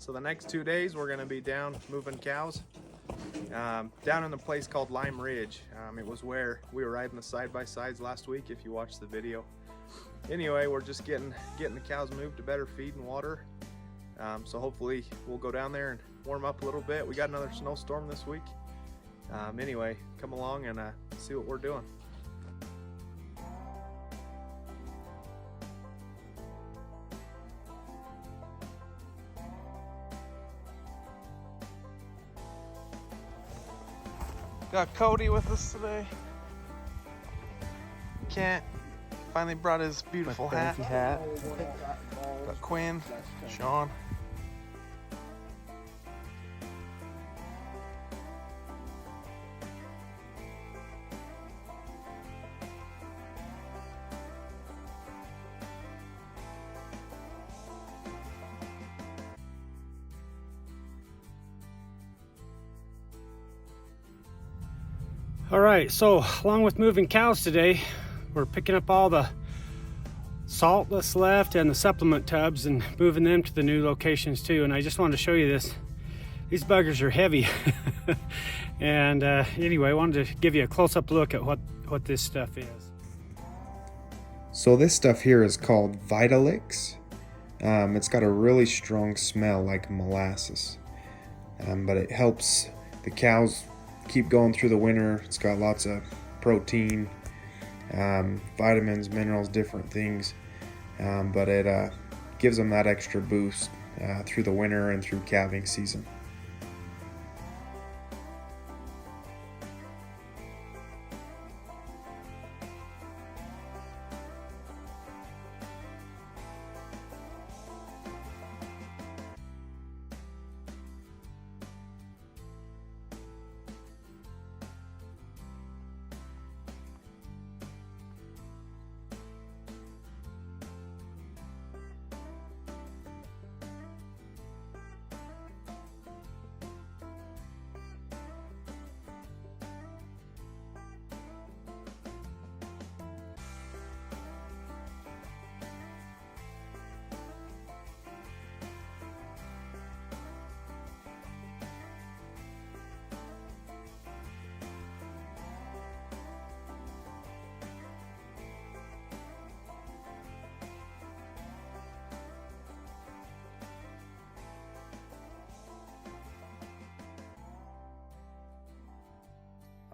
So the next 2 days we're going to be down moving cows down in a place called Lime Ridge. It was where we were riding the side-by-sides last week, if you watched the video. Anyway, we're just getting the cows moved to better feed and water. So hopefully we'll go down there and warm up a little bit. We got another snowstorm this week. Anyway, come along and see what we're doing. Got Cody with us today. Kent finally brought his beautiful hat. Got Quinn, Sean. All right, so along with moving cows today, we're picking up all the salt that's left and the supplement tubs and moving them to the new locations too. And I just wanted to show you this. These buggers are heavy. And anyway, I wanted to give you a close-up look at what this stuff is. So this stuff here is called Vitalix. It's got a really strong smell like molasses, but it helps the cows keep going through the winter. It's got lots of protein, vitamins, minerals, different things, but it gives them that extra boost through the winter and through calving season.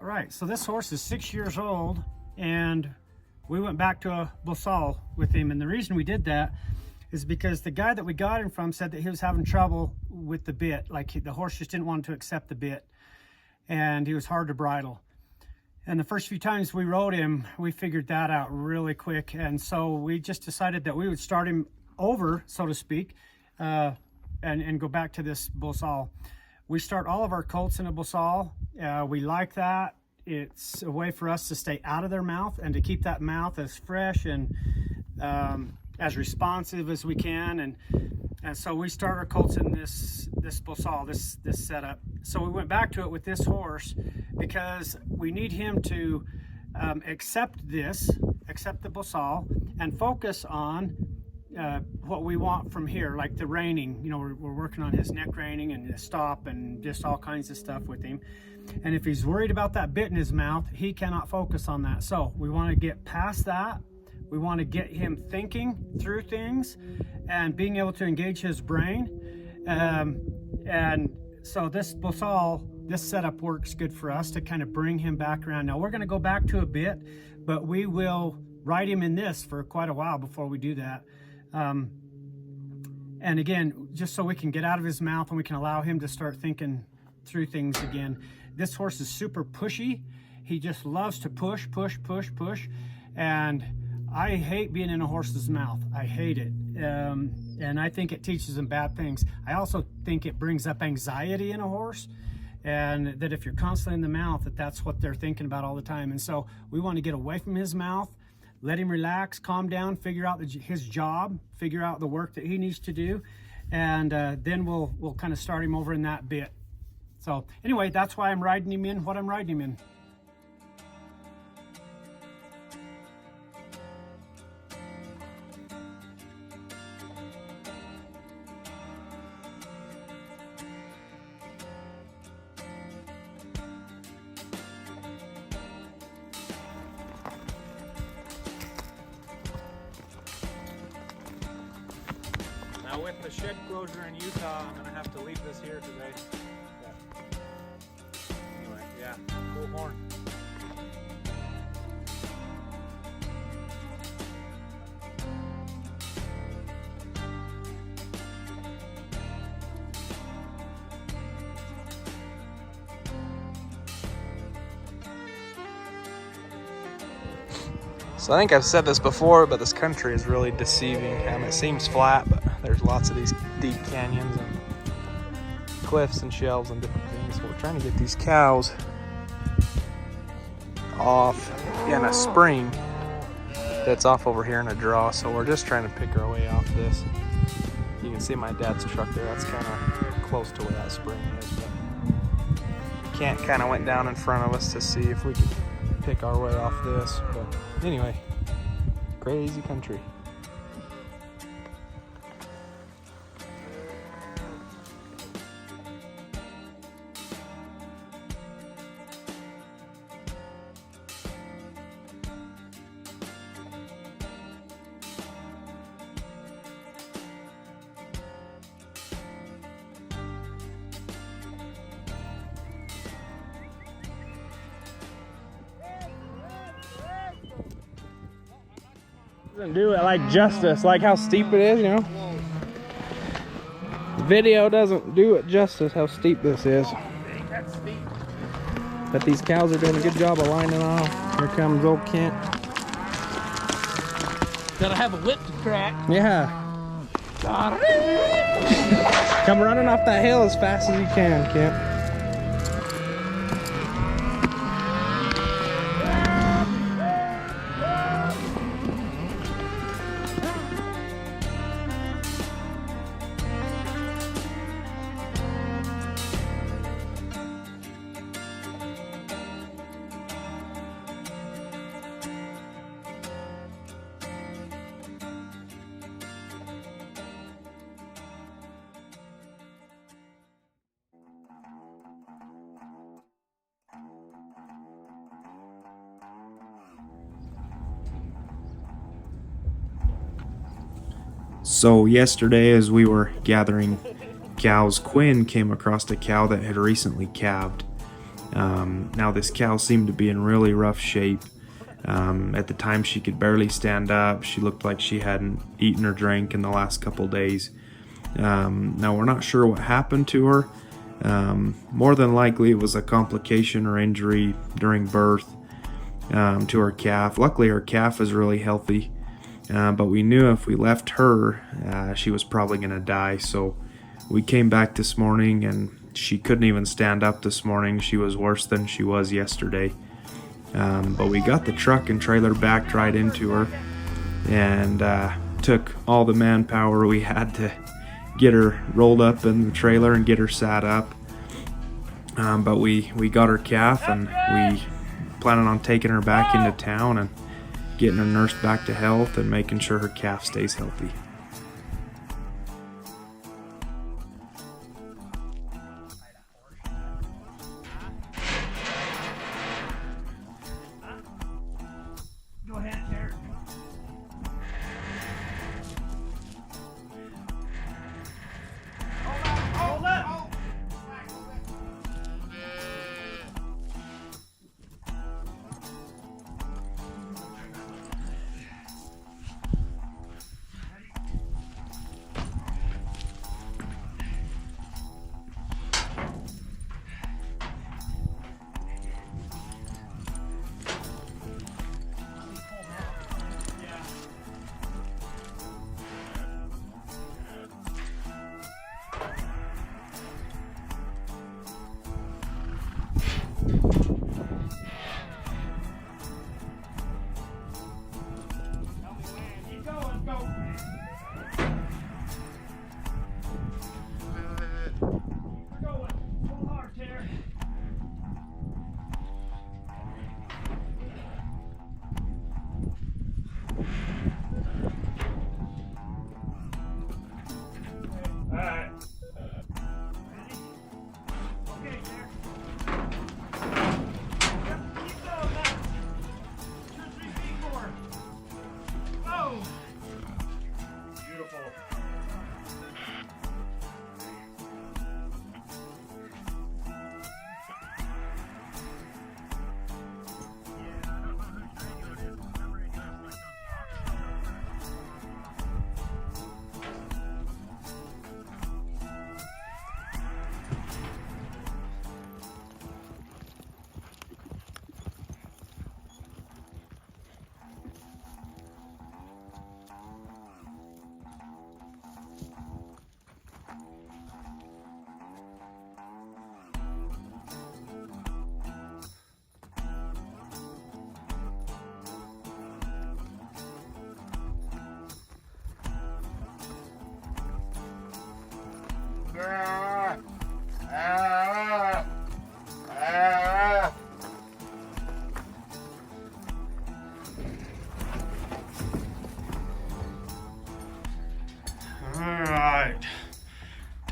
All right, so this horse is 6 years old, and we went back to Bosal with him. And the reason we did that is because the guy that we got him from said that he was having trouble with the bit. Like the horse just didn't want to accept the bit, and he was hard to bridle. And the first few times we rode him, we figured that out really quick. And so we just decided that we would start him over, so to speak, and go back to this Bosal. We start all of our colts in a Bosal. We like that. It's a way for us to stay out of their mouth and to keep that mouth as fresh and as responsive as we can. And so we start our colts in this Bosal, this setup. So we went back to it with this horse because we need him to accept the Bosal and focus on what we want from here, like the reining. You know, we're working on his neck reining and his stop and just all kinds of stuff with him. And if he's worried about that bit in his mouth, he cannot focus on that. So we want to get past that. We want to get him thinking through things and being able to engage his brain. And so this Bosal, this setup works good for us to kind of bring him back around. Now we're going to go back to a bit, but we will ride him in this for quite a while before we do that. And again, just so we can get out of his mouth and we can allow him to start thinking through things again. This horse is super pushy. He just loves to push. And I hate being in a horse's mouth. I hate it. And I think it teaches him bad things. I also think it brings up anxiety in a horse. And that if you're constantly in the mouth, that's what they're thinking about all the time. And so we want to get away from his mouth, let him relax, calm down, figure out his job, figure out the work that he needs to do. And then we'll kind of start him over in that bit. So anyway, that's why I'm riding him in what I'm riding him in. the shed closure in Utah, I'm gonna have to leave this here today. But anyway, yeah, cool horn. So I think I've said this before, but this country is really deceiving. It seems flat, but there's lots of these deep canyons and cliffs and shelves and different things. So we're trying to get these cows off in a spring that's off over here in a draw. So we're just trying to pick our way off this. You can see my dad's truck there. That's kind of close to where that spring is. But Kent kind of went down in front of us to see if we could pick our way off this. But anyway, crazy country. Doesn't do it like justice, like how steep it is, you know. The video doesn't do it justice how steep this is. But these cows are doing a good job of lining off. Here comes old Kent. Gotta have a whip to crack. Yeah. Come running off that hill as fast as you can, Kent. So yesterday, as we were gathering cows, Quinn came across a cow that had recently calved. Now this cow seemed to be in really rough shape. At the time she could barely stand up. She looked like she hadn't eaten or drank in the last couple days. Now we're not sure what happened to her. More than likely it was a complication or injury during birth to her calf. Luckily her calf is really healthy. But we knew if we left her, she was probably going to die. So we came back this morning and she couldn't even stand up this morning. She was worse than she was yesterday. But we got the truck and trailer backed right into her and took all the manpower we had to get her rolled up in the trailer and get her sat up. But we got her calf and we planning on taking her back into town and getting her nursed back to health and making sure her calf stays healthy. Go ahead, Derek. Hold up!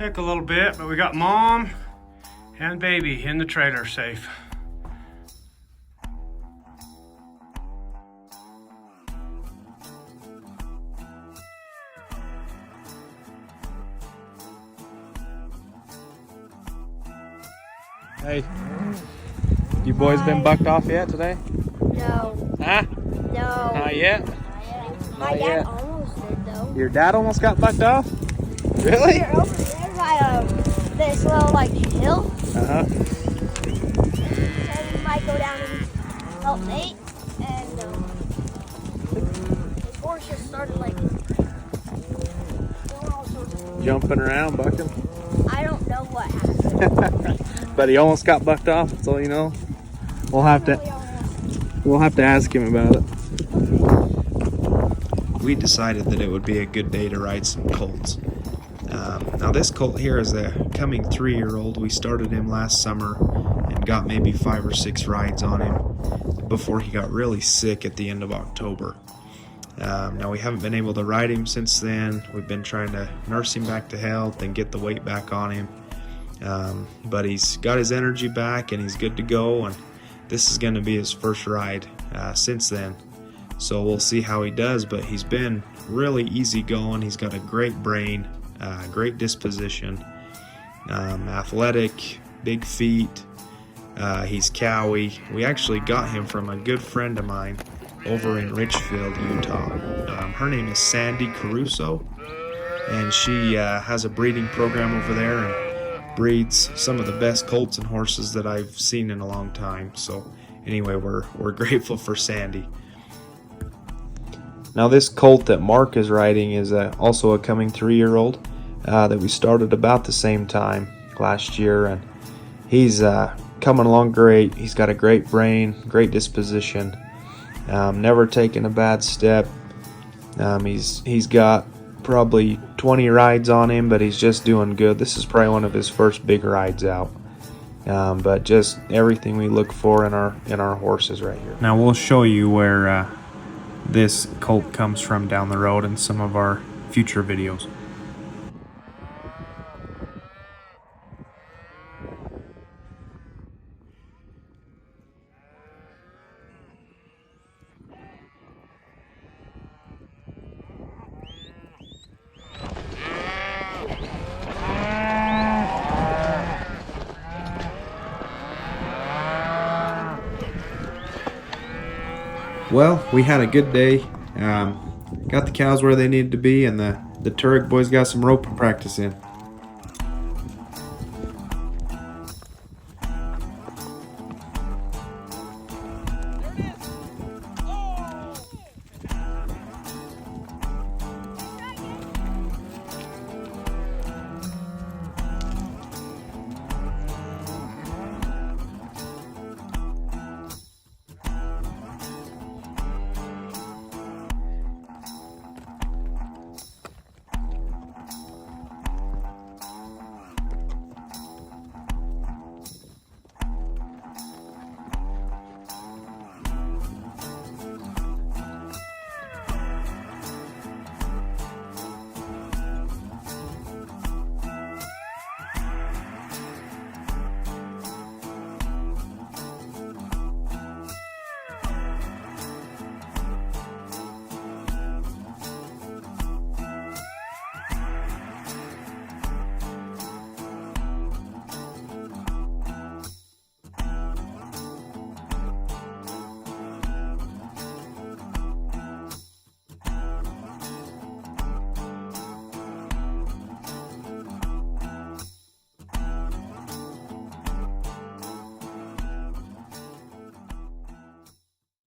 Took a little bit, but we got mom and baby in the trailer safe. Hey, you boys been bucked off yet today? No. Huh? No. Not yet? My dad almost did though. Your dad almost got bucked off? Really? We're over there by this little like hill. Uh-huh. And we might go down and help Nate. And his horse just started like doing all sorts of. Jumping around, bucking. I don't know what happened. But he almost got bucked off, that's all you know. We'll have to ask him about it. We decided that it would be a good day to ride some colts. Now this colt here is a coming 3-year-old. We started him last summer and got maybe 5 or 6 rides on him before he got really sick at the end of October. Now we haven't been able to ride him since then. We've been trying to nurse him back to health and get the weight back on him. But he's got his energy back and he's good to go, and this is going to be his first ride since then. So we'll see how he does, but he's been really easy going. He's got a great brain, great disposition, athletic, big feet. He's cowy. We actually got him from a good friend of mine over in Richfield, Utah. Her name is Sandy Caruso, and she has a breeding program over there and breeds some of the best colts and horses that I've seen in a long time. So anyway, we're grateful for Sandy. Now this colt that Mark is riding is also a coming 3-year-old that we started about the same time last year, and he's coming along great. He's got a great brain, great disposition, never taken a bad step. He's got probably 20 rides on him, but he's just doing good. This is probably one of his first big rides out. But just everything we look for in our horses right here. Now we'll show you where this colt comes from down the road in some of our future videos. Well, we had a good day. Got the cows where they needed to be, and the Turek boys got some roping practice in.